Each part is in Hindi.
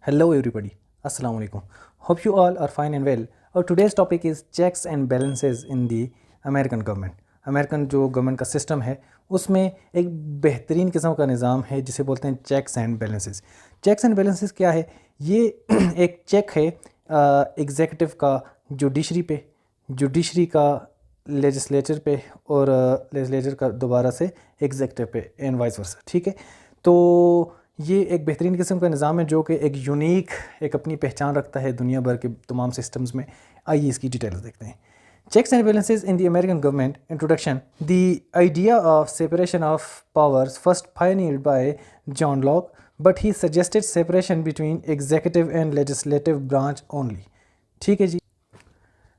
Hello everybody, Assalamu alaikum. Hope you all are fine and well. Our today's topic is checks and balances in the American government. American जो गवर्नमेंट का सिस्टम है उसमें एक बेहतरीन किस्म का निज़ाम है जिसे बोलते हैं checks and balances. Checks and balances क्या है? ये एक चेक है एग्जीक्यूटिव का जुडिशरी का लेजिस्लेचर पे और लेजिस्लेचर का दोबारा से एग्जीक्यूटिव पे एंड वाइस वर्सा। ठीक है, तो ये एक बेहतरीन किस्म का निज़ाम है जो कि एक यूनिक एक अपनी पहचान रखता है दुनिया भर के तमाम सिस्टम्स में। आइए इसकी डिटेल्स देखते हैं। Checks and balances in the American government. Introduction. The idea of separation of powers first pioneered by John Locke, but he suggested separation between executive and legislative branch only. ठीक है जी,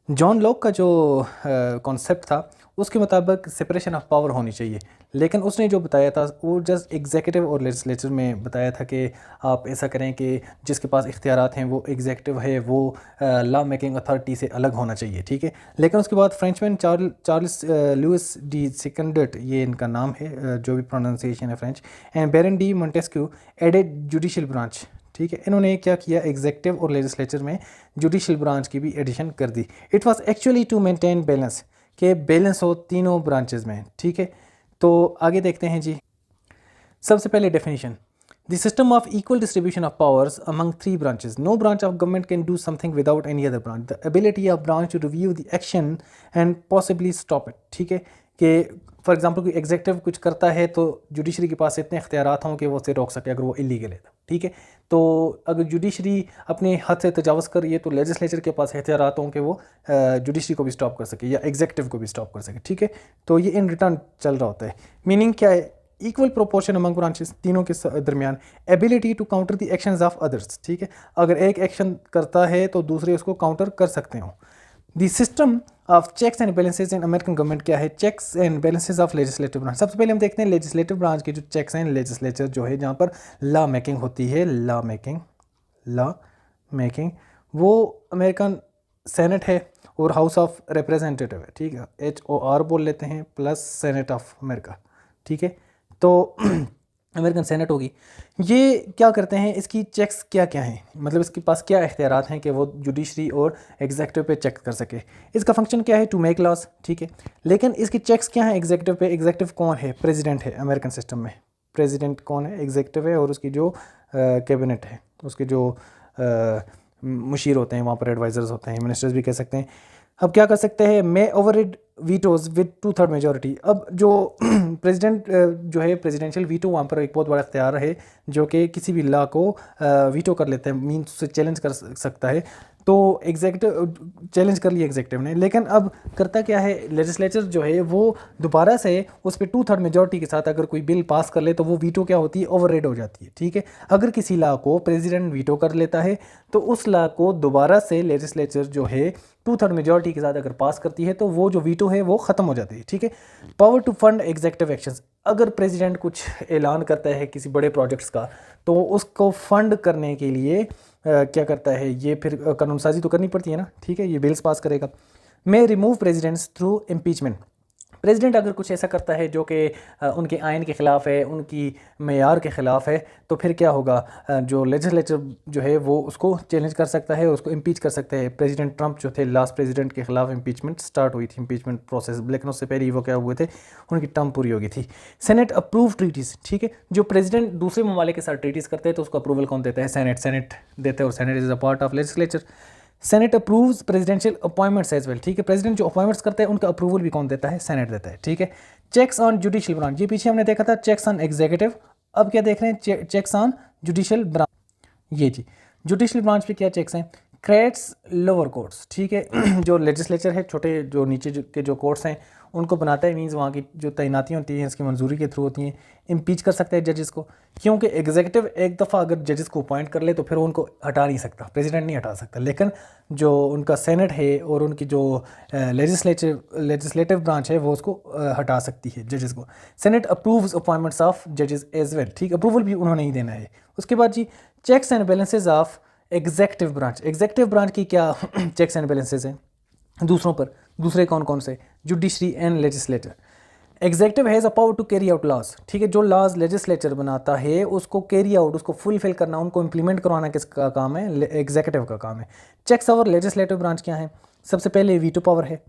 जॉन लॉक का जो कॉन्सेप्ट था उसके मुताबिक सेपरेशन ऑफ पावर होनी चाहिए, लेकिन उसने जो बताया था वो जस्ट एग्जीक्यूटिव और लेजिस्लेचर में बताया था कि आप ऐसा करें कि जिसके पास इख्तियारात हैं वो एग्जीक्यूटिव है, वो लॉ मेकिंग अथॉरिटी से अलग होना चाहिए। ठीक है, लेकिन उसके बाद Frenchman Charles Louis de Secondat, ये इनका नाम है जो भी प्रोनाउंसिएशन है French, and Baron de Montesquieu added judicial branch. ठीक है, इन्होंने क्या किया, एग्जीक्यूटिव और लेजिस्लेचर में जुडिशियल ब्रांच की भी एडिशन कर दी। It was actually to maintain balance, के बैलेंस हो तीनों ब्रांचेस में। ठीक है, तो आगे देखते हैं जी। सबसे पहले definition, the system of equal distribution of powers among three branches. No branch of government can do something without any other branch. The ability of branch to review the action and possibly stop it. ठीक है, कि फॉर एग्जांपल कोई एग्जीक्यूटिव कुछ करता है तो जुडिशरी के पास इतने इख्तियारात हों कि वो उसे रोक सके अगर वो इलीगल है। ठीक है, तो अगर जुडिशरी अपने हद से तजावज़ कर रही है तो लेजिस्लेचर के पास इख्तियारात हों कि वो जुडिशरी को भी स्टॉप कर सके या एग्जीक्यूटिव को भी स्टॉप कर सके। ठीक है, तो ये इन रिटर्न चल रहा होता है। मीनिंग क्या है? इक्वल प्रोपोर्शन अमंग ब्रांचेस, तीनों के दरमियान। Ability to counter the actions of others. ठीक है, अगर एक एक्शन करता है तो दूसरे उसको काउंटर कर सकते हो। The system of checks and balances in American government क्या है? Checks and balances of legislative branch. सबसे पहले हम देखते हैं लेजिस्लेटिव ब्रांच के जो चेक्स हैं। लेजिस्लेचर जो है जहाँ पर लॉ मेकिंग होती है, लॉ मेकिंग वो अमेरिकन सेनेट है और हाउस ऑफ रिप्रेजेंटेटिव है। ठीक है, HOR बोल लेते हैं प्लस सेनेट ऑफ अमेरिका। ठीक है, तो अमेरिकन सेनेट होगी। ये क्या करते हैं, इसकी चेक्स क्या क्या हैं, मतलब इसके पास क्या इख्तियारात हैं कि वो जुडिशरी और एग्जीक्यूटिव पे चेक कर सके। इसका फंक्शन क्या है? To make laws. ठीक है, लेकिन इसकी चेक्स क्या हैं एग्जीक्यूटिव पे? एग्जीक्यूटिव कौन है? प्रेसिडेंट है अमेरिकन सिस्टम में। प्रेसिडेंट कौन है? एग्जीक्यूटिव है, और उसकी जो कैबिनेट है, उसके जो मुशीर होते हैं वहाँ पर एडवाइज़र्स होते हैं, मिनिस्टर्स भी कह सकते हैं। अब क्या कर सकते हैं? मे ओवररिड वीटोज़ विद 2/3 मेजॉरिटी। अब जो प्रेसिडेंट जो है प्रेसिडेंशियल वीटो, वहाँ पर एक बहुत बड़ा इख्तियार है जो कि किसी भी लॉ को वीटो कर लेते हैं, मीन्स उससे चैलेंज कर सकता है। तो एग्जीक्यूटिव चैलेंज कर लिया एग्जीक्यूटिव ने, लेकिन अब करता क्या है, लेजिस्लेचर जो है वो दोबारा से उस पर 2/3 मेजॉरिटी के साथ अगर कोई बिल पास कर ले तो वो वीटो क्या होती है? ओवरराइड हो जाती है। ठीक है, अगर किसी लॉ को प्रेसिडेंट वीटो कर लेता है तो उस लॉ को दोबारा से लेजिस्लेचर जो है 2/3 मेजॉरिटी के साथ अगर पास करती है तो वो जो वीटो है वो ख़त्म हो जाती है। ठीक है, power to fund executive actions. अगर प्रेसिडेंट कुछ ऐलान करता है किसी बड़े प्रोजेक्ट्स का तो उसको फंड करने के लिए क्या करता है, ये फिर कानून साजी तो करनी पड़ती है ना। ठीक है, ये बिल्स पास करेगा। May remove presidents through impeachment. President अगर कुछ ऐसा करता है जो कि उनके आइन के ख़िलाफ़ है, उनकी मेयार के ख़िलाफ़ है, तो फिर क्या होगा, जो लेजिस्लेचर जो है वो उसको चैलेंज कर सकता है, उसको इम्पीच कर सकता है। प्रेसिडेंट ट्रंप जो थे लास्ट प्रेसिडेंट के ख़िलाफ़ इम्पीचमेंट स्टार्ट हुई थी, इम्पीचमेंट प्रोसेस, लेकिन उससे पहले वो क्या हुए थे, उनकी टर्म पूरी हो गई थी। Senate approve treaties. ठीक है, जो प्रेसिडेंट दूसरे ममालिक के साथ ट्रीटीज़ करते हैं तो उसको अप्रूवल कौन देता है? सेनेट देते हैं, और senate is a part of legislature. Senate approves presidential appointments as well. ठीक है, प्रेसिडेंट जो अपॉइंटमेंट्स करते हैं उनका अप्रूवल भी कौन देता है? सेनेट देता है। ठीक है, चेक्स ऑन जुडिशियल ब्रांच। ये पीछे हमने देखा था चेक्स ऑन एग्जीक्यूटिव, अब क्या देख रहे हैं? Checks on judicial branch. ये जी जुडिशियल ब्रांच पे क्या चेक्स हैं? Creates lower courts. ठीक है, जो लेजिस्लेचर है, छोटे जो नीचे के जो कोर्ट्स हैं उनको बनाता है, मीन्स वहाँ की जो तैनाती होती हैं इसकी मंजूरी के थ्रू होती हैं। इम्पीच कर सकता है जजेस को, क्योंकि एग्जीक्यूटिव एक दफ़ा अगर जजेस को अपॉइंट कर ले तो फिर उनको हटा नहीं सकता, प्रेसिडेंट नहीं हटा सकता। लेकिन जो उनका सेनेट है और उनकी जो लेजिस्लेटिव ब्रांच है वो उसको हटा सकती है जजेस को। सेनेट अप्रूव्स अपॉइंटमेंट्स ऑफ जजेस एज वेल। ठीक, अप्रूवल भी उन्होंने ही देना है। उसके बाद जी checks and balances of executive branch. Executive branch की क्या चेक्स एंड बैलेंसेज हैं दूसरों पर? दूसरे कौन कौन से? Judiciary and legislator. Executive has a power to carry out laws, ठीक है, जो लॉज लेजिस्लेचर बनाता है उसको कैरी आउट, उसको फुलफिल करना, उनको इम्प्लीमेंट करवाना किसका काम है? एग्जीक्यूटिव का काम है। चेक्स ओवर लेजिस्लेटिव ब्रांच क्या है? सबसे पहले वीटो पावर है,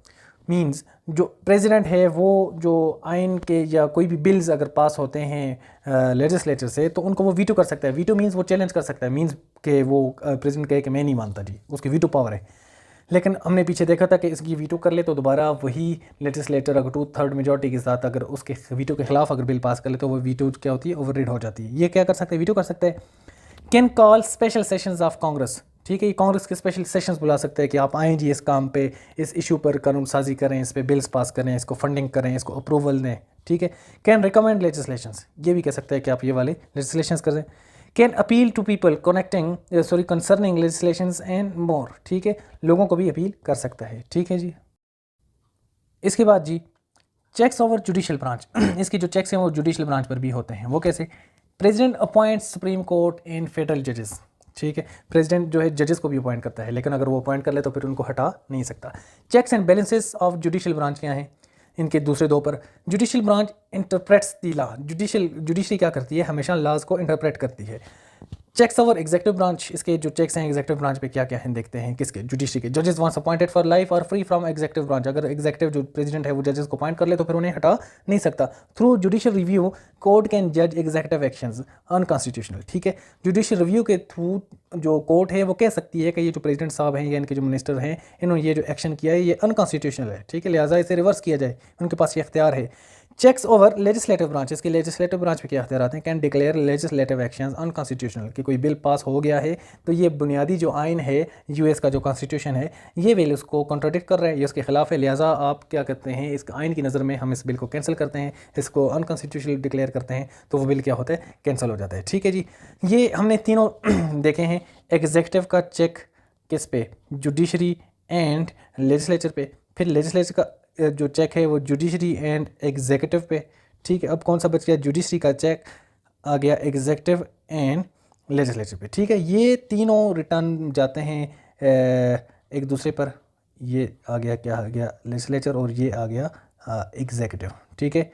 मींस जो प्रेसिडेंट है वो जो आइन के या कोई भी बिल्स अगर पास होते हैं लेजिस्लेचर से तो उनको वो वीटो कर सकता है। वीटो मींस वो चैलेंज कर सकता है, मींस के वो प्रेसिडेंट कहे कि मैं नहीं मानता जी, उसकी वीटो पावर है। लेकिन हमने पीछे देखा था कि इसकी वीटो कर ले तो दोबारा वही लेजिस्लेटर अगर 2/3 मेजॉरिटी के साथ अगर उसके वीटो के खिलाफ अगर बिल पास कर ले तो वो वीटो क्या होती है? ओवररीड हो जाती है। ये क्या कर सकते हैं? वीटो कर सकते हैं। Can call special sessions of Congress, ठीक है, ये कांग्रेस के स्पेशल सेशंस बुला सकते हैं कि आप आएँ जी इस काम पे, इस इशू पर कानून साजी करें, इस पे बिल्स पास करें, इसको फंडिंग करें, इसको अप्रूवल दें, ठीक है। कैन रिकमेंड लेजिस्लेशंस, ये भी कह सकते हैं कि आप ये वाले लेजिस्लेशंस कर दें। Can appeal to people concerning legislations and more, ठीक है, लोगों को भी अपील कर सकता है, ठीक है जी। इसके बाद जी चेक्स ओवर जुडिशियल ब्रांच इसके जो चेक्स हैं वो जुडिशियल ब्रांच पर भी होते हैं। वो कैसे? President appoints supreme court and federal जजेस, ठीक है, प्रेसिडेंट जो है जजेस को भी अपॉइंट करता है, लेकिन अगर वो अपॉइंट कर ले तो फिर उनको हटा नहीं सकता। Checks and balances of judicial branch क्या हैं? इनके दूसरे दो पर judicial branch interprets the law, judiciary क्या करती है? हमेशा लॉज को इंटरप्रेट करती है। चेक्स ओवर एग्जीक्यूटिव ब्रांच, इसके जो चेक्स हैं एग्जीक्यूटिव ब्रांच पे क्या क्या हैं देखते हैं। किसके? जुडिशरी के। जजेस वंस अपॉइंटेड फॉर लाइफ और फ्री फ्रॉम एग्जीक्यूटिव ब्रांच, अगर एग्जीक्यूटिव जो प्रेसिडेंट है वो जजेस को अपॉइंट कर ले तो फिर उन्हें हटा नहीं सकता। Through judicial review court can जज एग्जीक्यूटिव एक्शंस अनकॉन्स्टिट्यूशनल, ठीक है, जुडिशियल रिव्यू के थ्रू जो कोर्ट है वो कह सकती है कि ये जो प्रेसिडेंट साहब हैं या इनके जो मिनिस्टर हैं इन्होंने ये जो एक्शन किया है ये अनकॉन्स्टिट्यूशनल है, ठीक है, लिहाजा इसे रिवर्स किया जाए, उनके पास ये इख्तियार है। चेक्स ओवर लेजिस्लेटिव ब्रांच, इसके लेजिस्लेटिव ब्रांच पे क्या इख्तियार आते हैं? Can declare legislative actions unconstitutional, कि कोई बिल पास हो गया है तो ये बुनियादी जो आइन है यूएस का जो कॉन्स्टिट्यूशन है ये बिल उसको कॉन्ट्राडिक्ट कर रहा है, ये उसके खिलाफ है, लिहाजा आप क्या करते हैं? इस आइन की नज़र में हम इस बिल को कैंसिल करते हैं, इसको अनकॉन्स्टिट्यूशनल डिक्लेयर करते हैं, तो वो बिल क्या होता है? कैंसिल हो जाता है, ठीक है जी। ये हमने तीनों देखे हैं। एग्जीक्यूटिव का चेक किस पे? जुडिशरी एंड लेजिस्लेचर पे। फिर लेजिस्लेचर का जो चेक है वो जुडिशरी एंड एग्जीक्यूटिव पे, ठीक है। अब कौन सा बच गया? जुडिशरी का चेक आ गया एग्जीक्यूटिव एंड लेजिस्लेचर पे, ठीक है। ये तीनों रिटर्न जाते हैं एक दूसरे पर। ये आ गया, क्या आ गया? लेजिस्लेचर, और ये आ गया एग्जीक्यूटिव, ठीक है।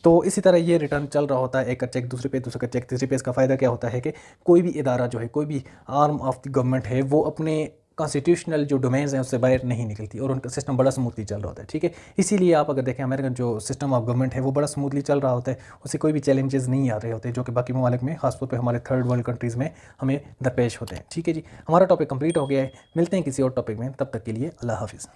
तो इसी तरह ये रिटर्न चल रहा होता है, एक का चेक दूसरे पे, दूसरे का चेक तीसरे पे। इसका फ़ायदा क्या होता है कि कोई भी इदारा जो है, कोई भी आर्म ऑफ द गवर्नमेंट है वो अपने कॉन्स्टिट्यूशनल जो डोमेन्स हैं उससे बाहर नहीं निकलती और उनका सिस्टम बड़ा स्मूथली चल रहा होता है, ठीक है। इसीलिए आप अगर देखें अमेरिकन जो सिस्टम ऑफ गवर्नमेंट है वो बड़ा स्मूथली चल रहा होता है, उससे कोई भी चैलेंजेस नहीं आ रहे होते जो कि बाकी ममालिक में, खासतौर पे हमारे थर्ड वर्ल्ड कंट्रीज़ में हमें दरपेश होते हैं, ठीक है जी। हमारा टॉपिक कंप्लीट हो गया है, मिलते हैं किसी और टॉपिक में, तब तक के लिए अल्लाह हाफिज़।